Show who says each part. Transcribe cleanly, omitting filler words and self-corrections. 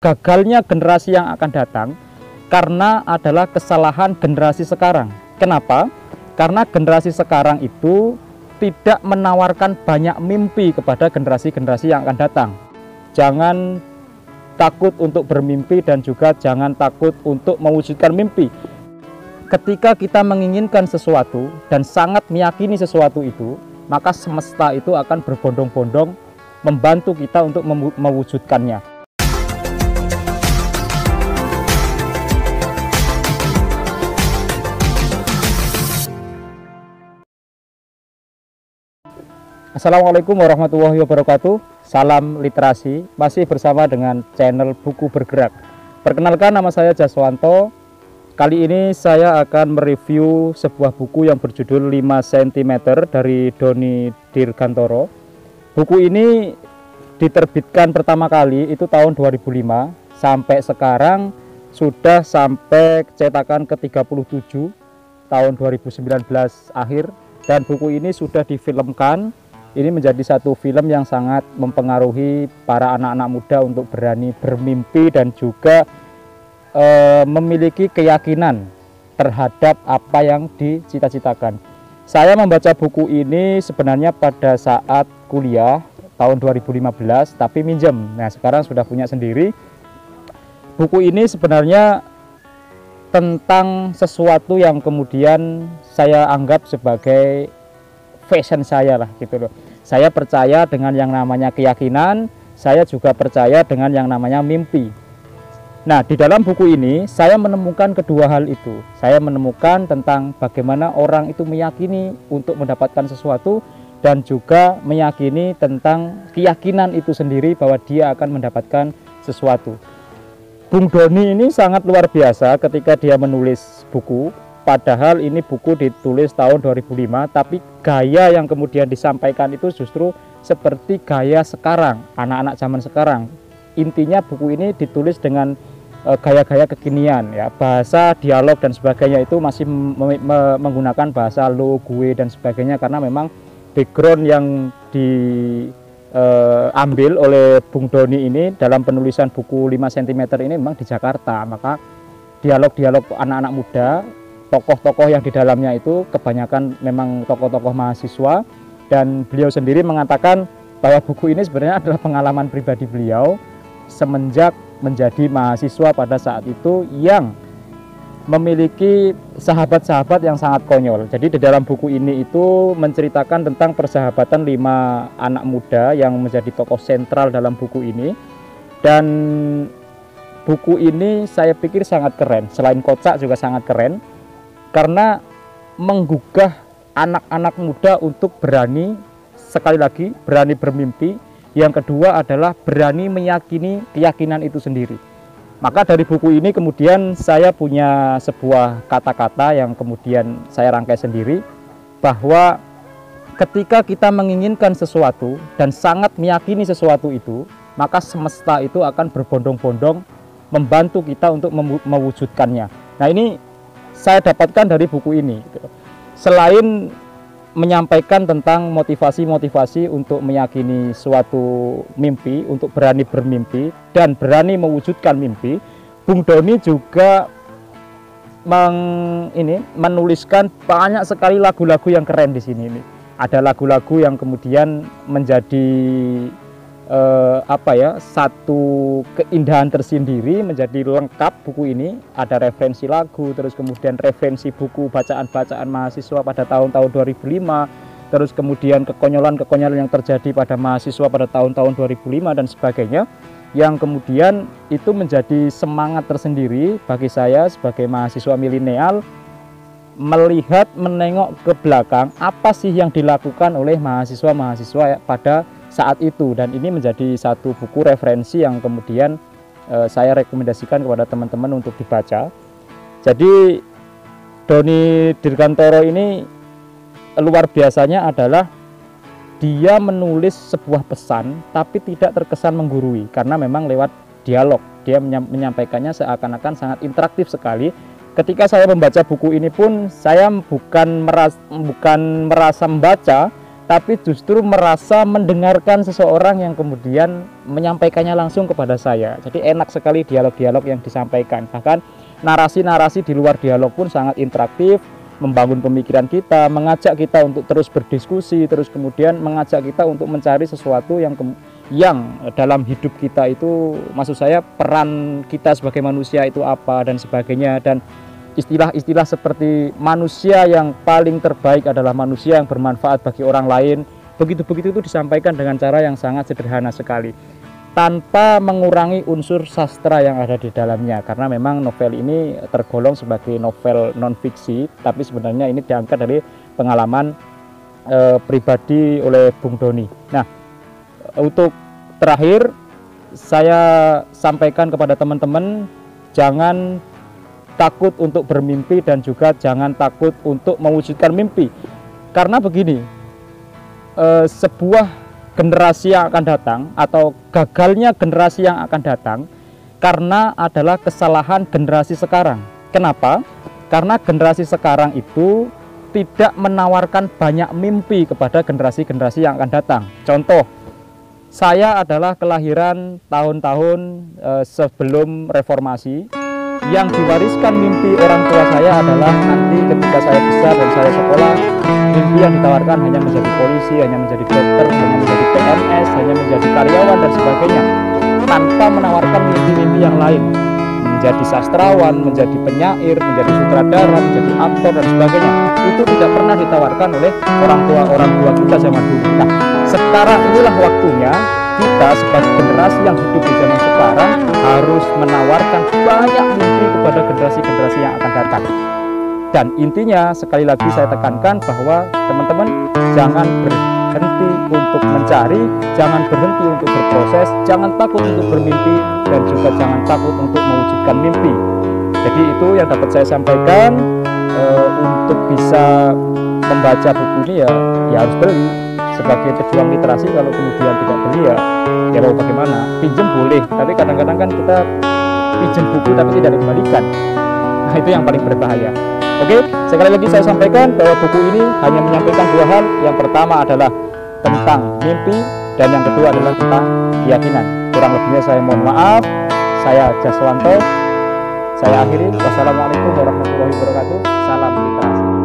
Speaker 1: gagalnya generasi yang akan datang karena adalah kesalahan generasi sekarang. Kenapa? Karena generasi sekarang itu tidak menawarkan banyak mimpi kepada generasi-generasi yang akan datang. Jangan takut untuk bermimpi dan juga jangan takut untuk mewujudkan mimpi. Ketika kita menginginkan sesuatu dan sangat meyakini sesuatu itu, maka semesta itu akan berbondong-bondong membantu kita untuk mewujudkannya. Assalamualaikum warahmatullahi wabarakatuh. Salam literasi. Masih bersama dengan channel Buku Bergerak. Perkenalkan, nama saya Jaswanto. Kali ini saya akan mereview sebuah buku yang berjudul 5 cm dari Doni Dirgantoro. Buku ini diterbitkan pertama kali itu tahun 2005. Sampai sekarang sudah sampai cetakan ke-37 tahun 2019 akhir. Dan buku ini sudah difilmkan. Ini menjadi satu film yang sangat mempengaruhi para anak-anak muda untuk berani bermimpi dan juga memiliki keyakinan terhadap apa yang dicita-citakan. Saya membaca buku ini sebenarnya pada saat kuliah tahun 2015, tapi minjem. Nah, sekarang sudah punya sendiri. Buku ini sebenarnya tentang sesuatu yang kemudian saya anggap sebagai fashion saya lah gitu loh. Saya percaya dengan yang namanya keyakinan, saya juga percaya dengan yang namanya mimpi. Nah, di dalam buku ini saya menemukan kedua hal itu. Saya menemukan tentang bagaimana orang itu meyakini untuk mendapatkan sesuatu dan juga meyakini tentang keyakinan itu sendiri bahwa dia akan mendapatkan sesuatu. Bung Doni ini sangat luar biasa ketika dia menulis buku. Padahal ini buku ditulis tahun 2005, tapi gaya yang kemudian disampaikan itu justru seperti gaya sekarang, anak-anak zaman sekarang. Intinya buku ini ditulis dengan gaya-gaya kekinian, ya, bahasa dialog dan sebagainya itu masih menggunakan bahasa lo, gue dan sebagainya, karena memang background yang diambil oleh Bung Doni ini dalam penulisan buku 5 cm ini memang di Jakarta. Maka dialog-dialog anak-anak muda, tokoh-tokoh yang di dalamnya itu kebanyakan memang tokoh-tokoh mahasiswa, dan beliau sendiri mengatakan bahwa buku ini sebenarnya adalah pengalaman pribadi beliau semenjak menjadi mahasiswa pada saat itu yang memiliki sahabat-sahabat yang sangat konyol. Jadi di dalam buku ini itu menceritakan tentang persahabatan 5 anak muda yang menjadi tokoh sentral dalam buku ini. Dan buku ini saya pikir sangat keren, selain kocak juga sangat keren, karena menggugah anak-anak muda untuk berani, sekali lagi berani bermimpi. Yang kedua adalah berani meyakini keyakinan itu sendiri. Maka dari buku ini kemudian saya punya sebuah kata-kata yang kemudian saya rangkai sendiri, bahwa ketika kita menginginkan sesuatu dan sangat meyakini sesuatu itu, maka semesta itu akan berbondong-bondong membantu kita untuk mewujudkannya. Nah, ini saya dapatkan dari buku ini. Selain menyampaikan tentang motivasi-motivasi untuk meyakini suatu mimpi, untuk berani bermimpi dan berani mewujudkan mimpi, Bung Doni juga menuliskan banyak sekali lagu-lagu yang keren di sini. Ada lagu-lagu yang kemudian menjadi satu keindahan tersendiri, menjadi lengkap buku ini. Ada referensi lagu, terus kemudian referensi buku bacaan-bacaan mahasiswa pada tahun-tahun 2005, terus kemudian kekonyolan-kekonyolan yang terjadi pada mahasiswa pada tahun-tahun 2005 dan sebagainya, yang kemudian itu menjadi semangat tersendiri bagi saya sebagai mahasiswa milenial melihat, menengok ke belakang apa sih yang dilakukan oleh mahasiswa-mahasiswa pada saat itu. Dan ini menjadi satu buku referensi yang kemudian saya rekomendasikan kepada teman-teman untuk dibaca. Jadi Doni Dirgantoro ini luar biasanya adalah dia menulis sebuah pesan tapi tidak terkesan menggurui, karena memang lewat dialog. Dia menyampaikannya seakan-akan sangat interaktif sekali. Ketika saya membaca buku ini pun saya bukan merasa membaca, tapi justru merasa mendengarkan seseorang yang kemudian menyampaikannya langsung kepada saya. Jadi enak sekali dialog-dialog yang disampaikan. Bahkan narasi-narasi di luar dialog pun sangat interaktif, membangun pemikiran kita, mengajak kita untuk terus berdiskusi, terus kemudian mengajak kita untuk mencari sesuatu yang dalam hidup kita itu, maksud saya peran kita sebagai manusia itu apa dan sebagainya, dan istilah-istilah seperti manusia yang paling terbaik adalah manusia yang bermanfaat bagi orang lain. Begitu-begitu itu disampaikan dengan cara yang sangat sederhana sekali, tanpa mengurangi unsur sastra yang ada di dalamnya, karena memang novel ini tergolong sebagai novel non-fiksi, tapi sebenarnya ini diangkat dari pengalaman pribadi oleh Bung Doni. Nah, untuk terakhir saya sampaikan kepada teman-teman, jangan takut untuk bermimpi dan juga jangan takut untuk mewujudkan mimpi. Karena begini, sebuah generasi yang akan datang atau gagalnya generasi yang akan datang karena adalah kesalahan generasi sekarang. Kenapa? Karena generasi sekarang itu tidak menawarkan banyak mimpi kepada generasi-generasi yang akan datang. Contoh, saya adalah kelahiran tahun-tahun sebelum reformasi. Yang diwariskan mimpi orang tua saya adalah nanti ketika saya besar dan saya sekolah, mimpi yang ditawarkan hanya menjadi polisi, hanya menjadi dokter, hanya menjadi PNS, hanya menjadi karyawan dan sebagainya, tanpa menawarkan mimpi-mimpi yang lain, menjadi sastrawan, menjadi penyair, menjadi sutradara, menjadi aktor dan sebagainya. Itu tidak pernah ditawarkan oleh orang tua kita zaman dulu. Nah, sekarang inilah waktunya kita sebagai generasi yang hidup di zaman sekarang harus menawarkan banyak mimpi kepada generasi-generasi yang akan datang. Dan intinya sekali lagi saya tekankan bahwa teman-teman jangan berhenti untuk mencari, jangan berhenti untuk berproses, jangan takut untuk bermimpi, dan juga jangan takut untuk mewujudkan mimpi. Jadi itu yang dapat saya sampaikan. Untuk bisa membaca buku ini ya harus beli. Sebagai pejuang literasi, kalau kemudian tidak beli ya mau bagaimana? Pinjam boleh, tapi kadang-kadang kan kita pinjam buku tapi tidak dikembalikan. Nah, itu yang paling berbahaya. Oke, sekali lagi saya sampaikan bahwa buku ini hanya menyampaikan dua hal. Yang pertama adalah tentang mimpi, dan yang kedua adalah tentang keyakinan. Kurang lebihnya saya mohon maaf. Saya Jaswanto. Saya akhiri. Wassalamualaikum warahmatullahi wabarakatuh. Salam literasi.